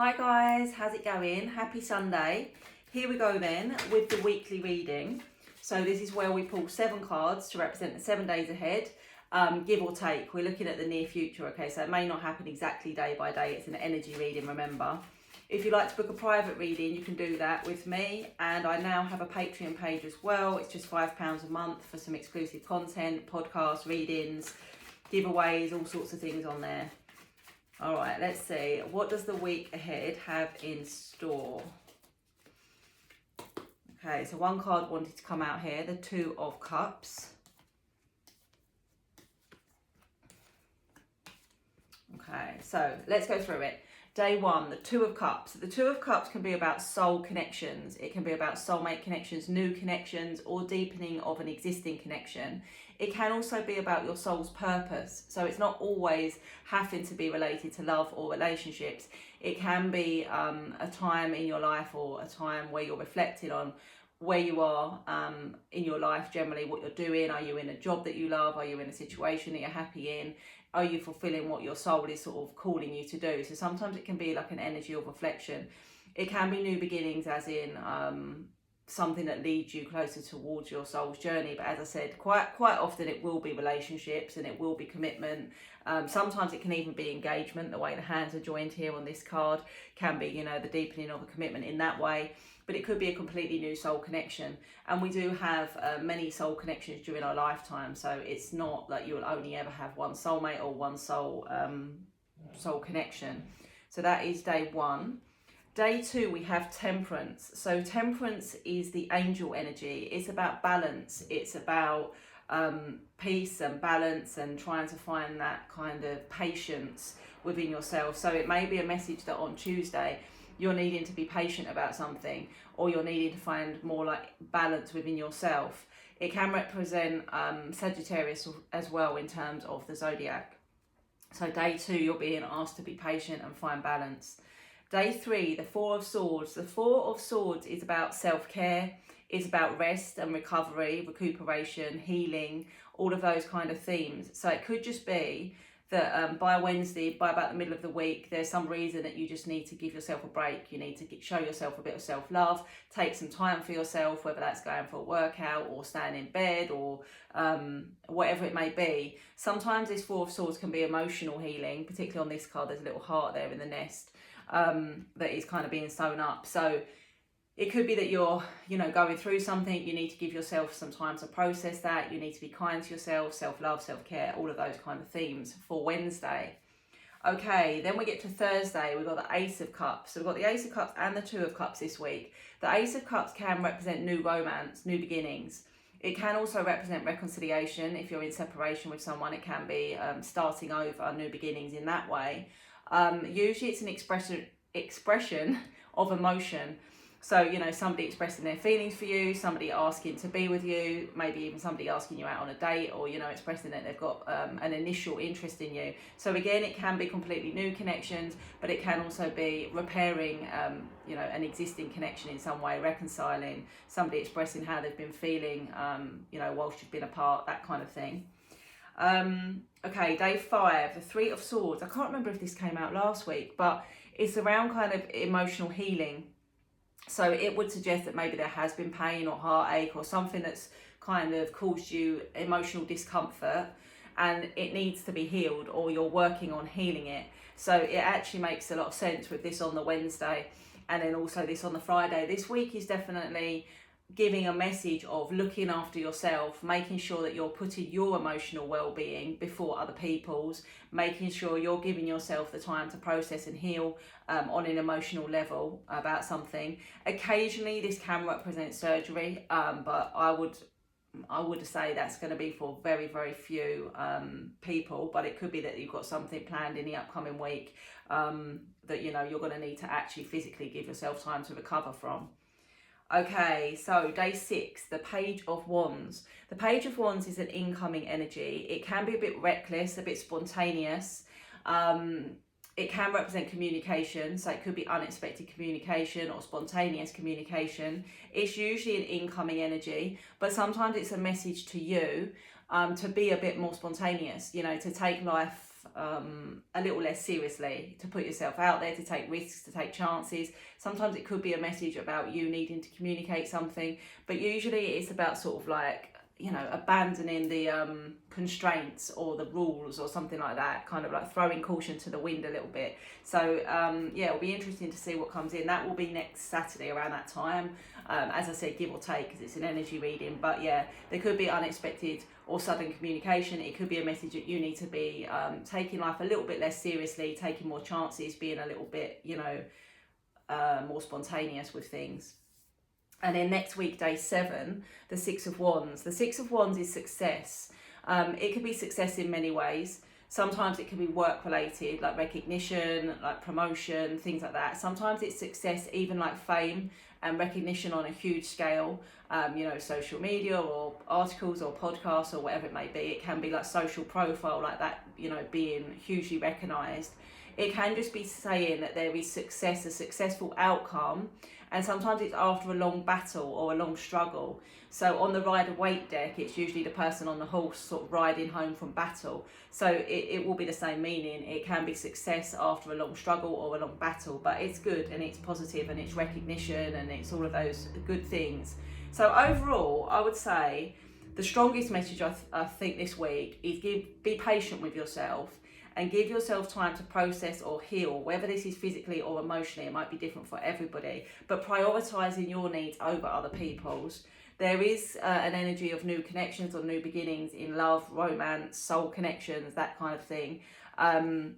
Hi guys, how's it going? Happy Sunday. Here we go then with the weekly reading. So this is where we pull 7 cards to represent the 7 days ahead, give or take. We're looking at the near future, okay? So it may not happen exactly day by day. It's an energy reading, remember. If you'd like to book a private reading, you can do that with me. And I now have a Patreon page as well. It's just £5 a month for some exclusive content, podcasts, readings, giveaways, all sorts of things on there. All right, let's see. What does the week ahead have in store? Okay, so one card wanted to come out here, the Two of Cups. Okay, so let's go through it. Day 1, the Two of Cups. The Two of Cups can be about soul connections. It can be about soulmate connections, new connections, or deepening of an existing connection. It can also be about your soul's purpose. So it's not always having to be related to love or relationships. It can be a time in your life or a time where you're reflecting on where you are in your life generally, what you're doing. Are you in a job that you love? Are you in a situation that you're happy in? Are you fulfilling what your soul is sort of calling you to do? So sometimes it can be like an energy of reflection. It can be new beginnings, as in something that leads you closer towards your soul's journey. But as I said, quite often it will be relationships and it will be commitment. Sometimes it can even be engagement. The way the hands are joined here on this card can be, you know, the deepening of a commitment in that way. But it could be a completely new soul connection. And we do have many soul connections during our lifetime. So it's not that you'll only ever have one soulmate or one soul connection. So that is day 1. Day 2, we have Temperance. So Temperance is the angel energy. It's about balance. It's about peace and balance and trying to find that kind of patience within yourself. So it may be a message that on Tuesday you're needing to be patient about something, or you're needing to find more like balance within yourself. It can represent Sagittarius as well in terms of the zodiac. So day 2, you're being asked to be patient and find balance. Day 3, the Four of Swords. The Four of Swords is about self-care, is about rest and recovery, recuperation, healing, all of those kind of themes. So it could just be that by Wednesday, by about the middle of the week, there's some reason that you just need to give yourself a break. You need to show yourself a bit of self-love, take some time for yourself, whether that's going for a workout or staying in bed or whatever it may be. Sometimes this Four of Swords can be emotional healing, particularly on this card. There's a little heart there in the nest that is kind of being sewn up. So it could be that you're, you know, going through something. You need to give yourself some time to process that. You need to be kind to yourself, self-love, self-care, all of those kind of themes for Wednesday. Okay, then we get to Thursday. We've got the Ace of Cups. So we've got the Ace of Cups and the Two of Cups this week. The Ace of Cups can represent new romance, new beginnings. It can also represent reconciliation. If you're in separation with someone, it can be starting over, new beginnings in that way. Usually it's an expression of emotion. So, you know, somebody expressing their feelings for you, somebody asking to be with you, maybe even somebody asking you out on a date, or, you know, expressing that they've got an initial interest in you. So again, it can be completely new connections, but it can also be repairing, you know, an existing connection in some way, reconciling, somebody expressing how they've been feeling, you know, whilst you've been apart, that kind of thing. Okay, day 5, the Three of Swords. I can't remember if this came out last week, but it's around kind of emotional healing. So it would suggest that maybe there has been pain or heartache or something that's kind of caused you emotional discomfort and it needs to be healed, or you're working on healing it. So it actually makes a lot of sense with this on the Wednesday and then also this on the Friday. This week is definitely giving a message of looking after yourself, making sure that you're putting your emotional well-being before other people's, making sure you're giving yourself the time to process and heal on an emotional level about something. Occasionally this can represent surgery, but I would say that's going to be for very, very few people, but it could be that you've got something planned in the upcoming week that, you know, you're going to need to actually physically give yourself time to recover from. Okay, so day 6, the Page of Wands. The Page of Wands is an incoming energy. It can be a bit reckless, a bit spontaneous. It can represent communication, so it could be unexpected communication or spontaneous communication. It's usually an incoming energy, but sometimes it's a message to you to be a bit more spontaneous, you know, to take life a little less seriously, to put yourself out there, to take risks, to take chances. Sometimes it could be a message about you needing to communicate something, but usually it's about sort of like, you know, abandoning the constraints or the rules or something like that, kind of like throwing caution to the wind a little bit. So yeah, it'll be interesting to see what comes in. That will be next Saturday around that time. As I said, give or take, because it's an energy reading. But yeah, there could be unexpected or sudden communication. It could be a message that you need to be taking life a little bit less seriously, taking more chances, being a little bit, you know, more spontaneous with things. And then next week, day 7, the 6 of Wands. The 6 of Wands is success. It could be success in many ways. Sometimes it can be work related, like recognition, like promotion, things like that. Sometimes it's success, even like fame and recognition on a huge scale, you know, social media or articles or podcasts or whatever it may be. It can be like social profile, like that, you know, being hugely recognized. It can just be saying that there is success, a successful outcome, and sometimes it's after a long battle or a long struggle. So on the Rider-Waite deck, it's usually the person on the horse sort of riding home from battle. So it will be the same meaning. It can be success after a long struggle or a long battle, but it's good and it's positive and it's recognition and it's all of those good things. So overall, I would say the strongest message I think this week is be patient with yourself and give yourself time to process or heal, whether this is physically or emotionally. It might be different for everybody, but prioritizing your needs over other people's. There is an energy of new connections or new beginnings in love, romance, soul connections, that kind of thing.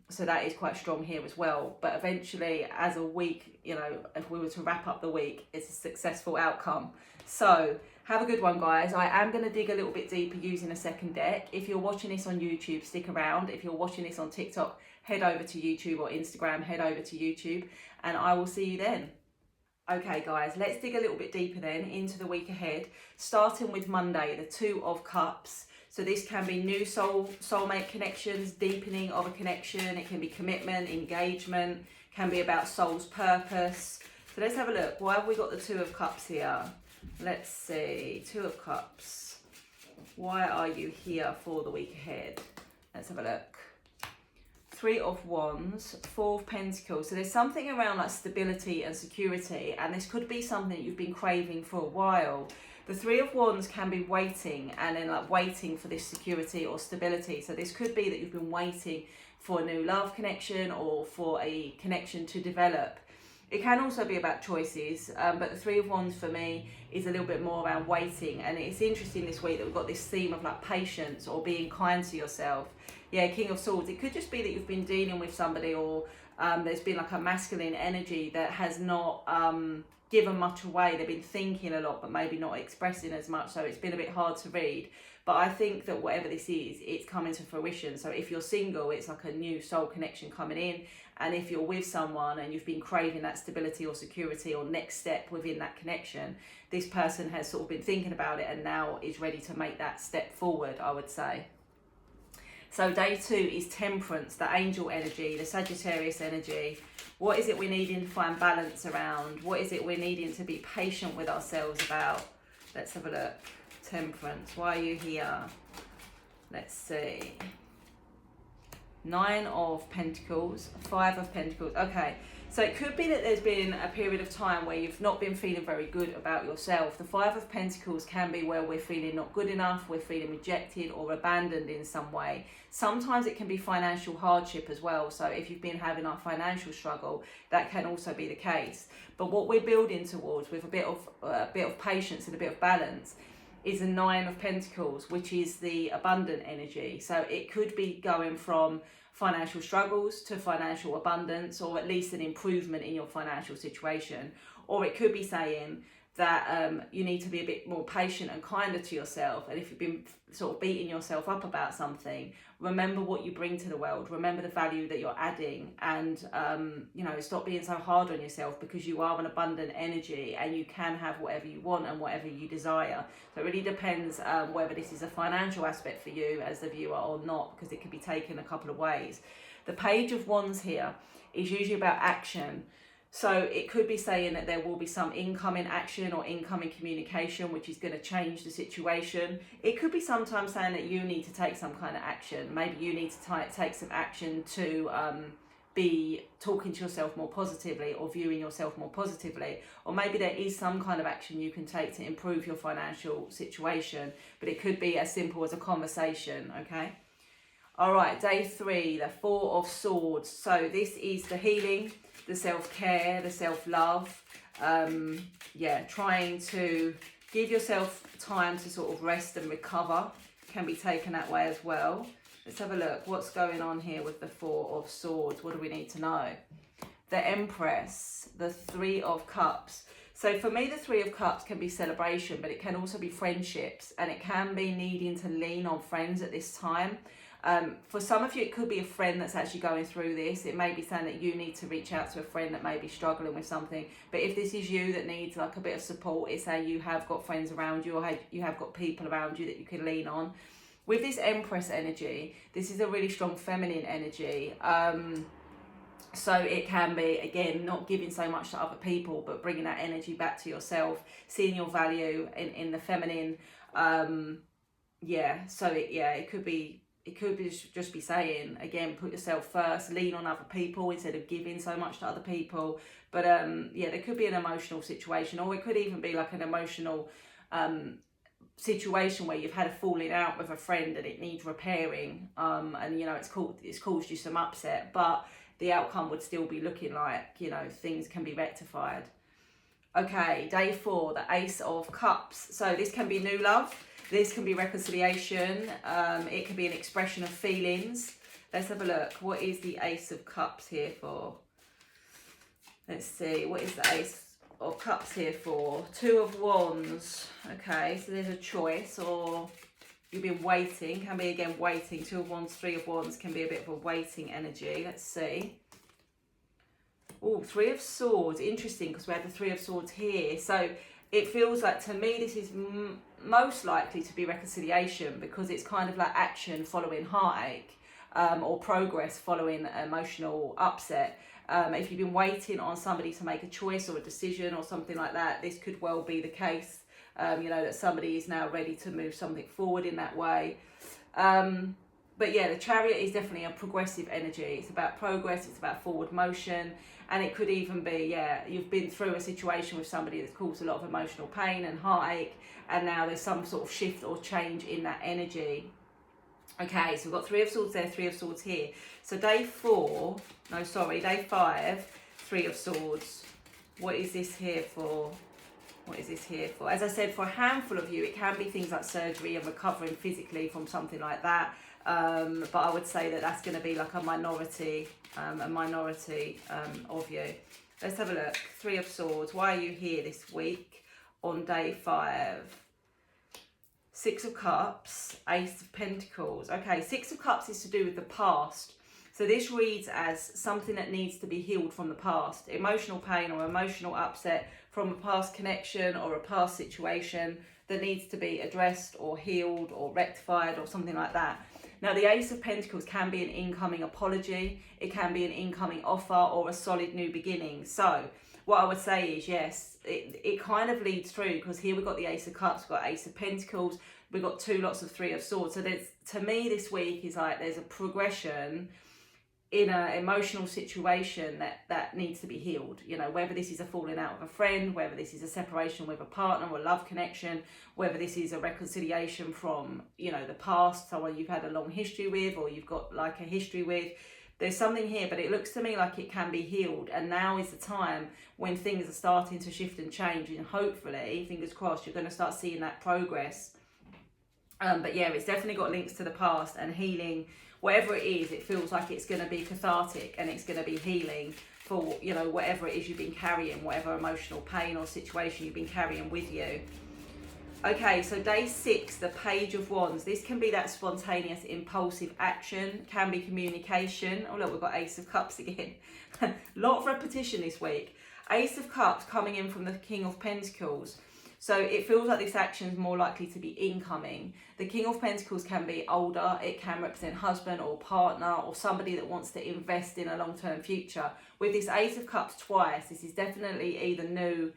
So that is quite strong here as well. But eventually, as a week, you know, if we were to wrap up the week, it's a successful outcome. So have a good one, guys. I am going to dig a little bit deeper using a second deck. If you're watching this on YouTube, stick around. If you're watching this on TikTok, head over to YouTube, or Instagram, head over to YouTube, and I will see you then. Okay, guys, let's dig a little bit deeper then into the week ahead, starting with Monday, the 2 of Cups. So this can be new soulmate connections, deepening of a connection. It can be commitment, engagement, can be about soul's purpose. So let's have a look. Why have we got the 2 of Cups here? Let's see, 2 of Cups. Why are you here for the week ahead? Let's have a look. 3 of Wands, 4 of Pentacles. So there's something around like stability and security, and this could be something you've been craving for a while. The 3 of Wands can be waiting, and then like waiting for this security or stability. So this could be that you've been waiting for a new love connection or for a connection to develop. It can also be about choices, but the 3 of Wands for me is a little bit more around waiting. And it's interesting this week that we've got this theme of like patience or being kind to yourself. Yeah, King of Swords. It could just be that you've been dealing with somebody, or there's been like a masculine energy that has not given much away. They've been thinking a lot, but maybe not expressing as much. So it's been a bit hard to read. But I think that whatever this is, it's coming to fruition. So if you're single, it's like a new soul connection coming in. And if you're with someone and you've been craving that stability or security or next step within that connection, this person has sort of been thinking about it and now is ready to make that step forward, I would say. So day 2 is Temperance, the angel energy, the Sagittarius energy. What is it we're needing to find balance around? What is it we're needing to be patient with ourselves about? Let's have a look. Temperance, why are you here? Let's see. 9 of Pentacles, 5 of Pentacles. Okay, so it could be that there's been a period of time where you've not been feeling very good about yourself. The 5 of Pentacles can be where we're feeling not good enough, we're feeling rejected or abandoned in some way. Sometimes it can be financial hardship as well. So if you've been having a financial struggle, that can also be the case. But what we're building towards with a bit of patience and a bit of balance is a 9 of Pentacles, which is the abundant energy. So it could be going from financial struggles to financial abundance, or at least an improvement in your financial situation. Or it could be saying that you need to be a bit more patient and kinder to yourself. And if you've been sort of beating yourself up about something, remember what you bring to the world, remember the value that you're adding, and you know, stop being so hard on yourself, because you are an abundant energy and you can have whatever you want and whatever you desire. So it really depends whether this is a financial aspect for you as the viewer or not, because it could be taken a couple of ways. The Page of Wands here is usually about action. So it could be saying that there will be some incoming action or incoming communication, which is going to change the situation. It could be sometimes saying that you need to take some kind of action. Maybe you need to take some action to be talking to yourself more positively or viewing yourself more positively. Or maybe there is some kind of action you can take to improve your financial situation. But it could be as simple as a conversation, okay? All right, day 3, the 4 of Swords. So this is the healing, the self-care, the self-love. Trying to give yourself time to sort of rest and recover can be taken that way as well. Let's have a look. What's going on here with the 4 of Swords? What do we need to know? The Empress, the 3 of Cups. So for me, the 3 of Cups can be celebration, but it can also be friendships, and it can be needing to lean on friends at this time. For some of you, it could be a friend that's actually going through this. It may be saying that you need to reach out to a friend that may be struggling with something. But if this is you that needs like a bit of support, it's saying you have got friends around you, or you have got people around you that you can lean on. With this Empress energy, this is a really strong feminine energy. So it can be, again, not giving so much to other people, but bringing that energy back to yourself, seeing your value in the feminine. It could be just be saying, again, put yourself first, lean on other people instead of giving so much to other people. But there could be an emotional situation, or it could even be like an emotional situation where you've had a falling out with a friend and it needs repairing, and it's caused you some upset, but the outcome would still be looking like, things can be rectified. Okay, day 4, the Ace of Cups. So this can be new love. This can be reconciliation. It can be an expression of feelings. Let's have a look. What is the Ace of Cups here for? Let's see. What is the Ace of Cups here for? 2 of Wands. Okay, so there's a choice, or you've been waiting. Can be, again, waiting. 2 of Wands, 3 of Wands can be a bit of a waiting energy. Let's see. Oh, 3 of Swords. Interesting, because we had the 3 of Swords here. So it feels like, to me, this is most likely to be reconciliation, because it's kind of like action following heartache, or progress following emotional upset. If you've been waiting on somebody to make a choice or a decision or something like that, this could well be the case, that somebody is now ready to move something forward in that way. But yeah, the Chariot is definitely a progressive energy. It's about progress, it's about forward motion. And it could even be, you've been through a situation with somebody that's caused a lot of emotional pain and heartache, and now there's some sort of shift or change in that energy. Okay, so we've got 3 of Swords there, 3 of Swords here. So day 5, 3 of Swords. What is this here for? What is this here for? As I said, for a handful of you, it can be things like surgery and recovering physically from something like that. But I would say that that's going to be like a minority of you. Let's have a look. 3 of Swords. Why are you here this week on day 5? 6 of Cups, Ace of Pentacles. Okay, 6 of Cups is to do with the past. So this reads as something that needs to be healed from the past. Emotional pain or emotional upset from a past connection or a past situation that needs to be addressed or healed or rectified or something like that. Now, the Ace of Pentacles can be an incoming apology. It can be an incoming offer or a solid new beginning. So what I would say is, yes, it kind of leads through, because here we've got the Ace of Cups, we've got Ace of Pentacles, we've got 2 lots of 3 of Swords. So there's, to me, this week is like there's a progression in an emotional situation that needs to be healed. Whether this is a falling out with a friend, whether this is a separation with a partner or a love connection, whether this is a reconciliation from, the past, someone you've had a long history with or you've got like a history with. There's something here, but it looks to me like it can be healed. And now is the time when things are starting to shift and change. And hopefully, fingers crossed, you're going to start seeing that progress. But yeah, it's definitely got links to the past and healing. Whatever it is, it feels like it's going to be cathartic and it's going to be healing for, whatever it is you've been carrying, whatever emotional pain or situation you've been carrying with you. Okay, so day 6, the Page of Wands. This can be that spontaneous, impulsive action, can be communication. Oh, look, we've got Ace of Cups again. Lot of repetition this week. Ace of Cups coming in from the King of Pentacles. So it feels like this action is more likely to be incoming. The King of Pentacles can be older. It can represent husband or partner or somebody that wants to invest in a long-term future. With this Ace of Cups twice, this is definitely either new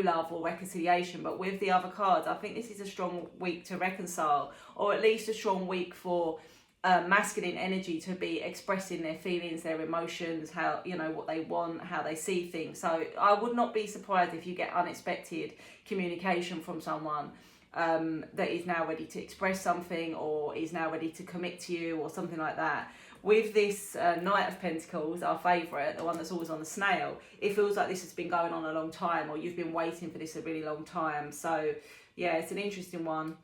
love or reconciliation. But with the other cards, I think this is a strong week to reconcile, or at least a strong week for masculine energy to be expressing their feelings, their emotions, how, you know, what they want, how they see things. So I would not be surprised if you get unexpected communication from someone that is now ready to express something, or is now ready to commit to you, or something like that. With this Knight of Pentacles, our favourite, the one that's always on the snail, it feels like this has been going on a long time, or you've been waiting for this a really long time. So yeah, it's an interesting one.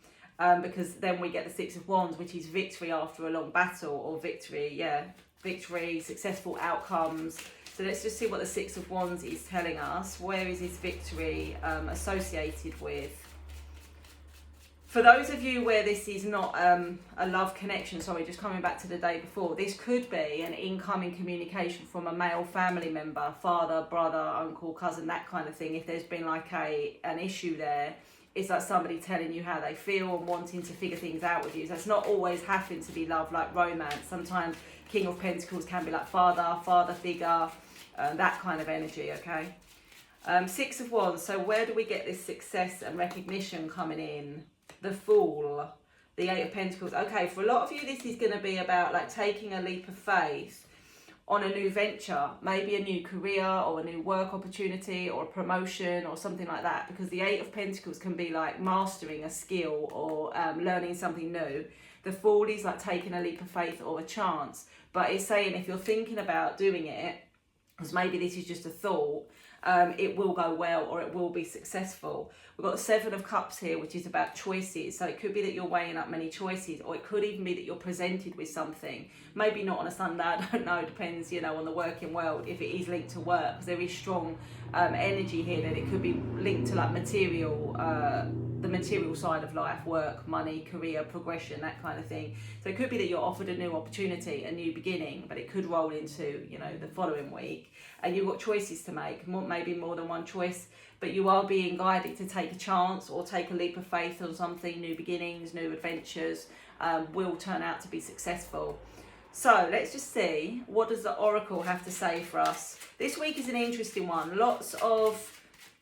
Because then we get the Six of Wands, which is victory after a long battle, or victory, successful outcomes. So let's just see what the Six of Wands is telling us. Where is this victory associated with? For those of you where this is not a love connection, sorry, just coming back to the day before, this could be an incoming communication from a male family member, father, brother, uncle, cousin, that kind of thing. If there's been like an issue there, it's like somebody telling you how they feel and wanting to figure things out with you. So it's not always having to be love, like romance. Sometimes King of Pentacles can be like father figure, that kind of energy, okay? Six of Wands, so where do we get this success and recognition coming in? The Fool, the Eight of Pentacles. Okay, for a lot of you, this is going to be about like taking a leap of faith on a new venture, maybe a new career or a new work opportunity or a promotion or something like that, because the Eight of Pentacles can be like mastering a skill or learning something new. The Fool is like taking a leap of faith or a chance, but it's saying if you're thinking about doing it, because maybe this is just a thought, it will go well, or it will be successful. We've got the Seven of Cups here, which is about choices. So it could be that you're weighing up many choices, or it could even be that you're presented with something. Maybe not on a Sunday, I don't know, depends, you know, on the working world, if it is linked to work, because there is strong energy here that it could be linked to like material, the material side of life, work, money, career, progression, that kind of thing. So it could be that you're offered a new opportunity, a new beginning, but it could roll into, you know, the following week, and you've got choices to make, maybe more than one choice, but you are being guided to take a chance or take a leap of faith on something. New beginnings, new adventures will turn out to be successful. So let's just see, what does the Oracle have to say for us? This week is an interesting one. Lots of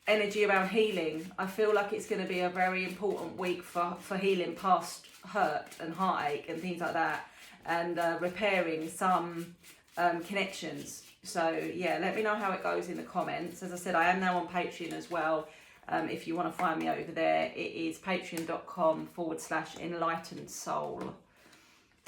energy around healing. I feel like it's going to be a very important week for healing past hurt and heartache and things like that, and repairing some connections. So yeah, let me know how it goes in the comments. As I said, I am now on Patreon as well. If you want to find me over there, it is patreon.com/enlightened soul.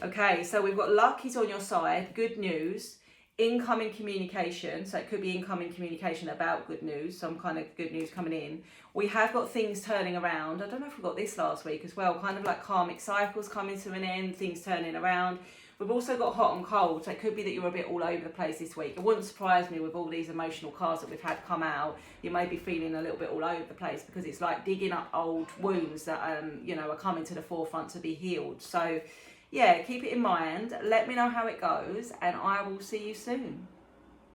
Okay, so we've got luck is on your side, good news, incoming communication. So it could be incoming communication about good news, some kind of good news coming in. We have got things turning around. I don't know if we got this last week as well, kind of like karmic cycles coming to an end, things turning around. We've also got hot and cold, so it could be that you're a bit all over the place this week. It wouldn't surprise me with all these emotional cards that we've had come out. You may be feeling a little bit all over the place, because it's like digging up old wounds that you know, are coming to the forefront to be healed. So yeah, keep it in mind. Let me know how it goes, and I will see you soon.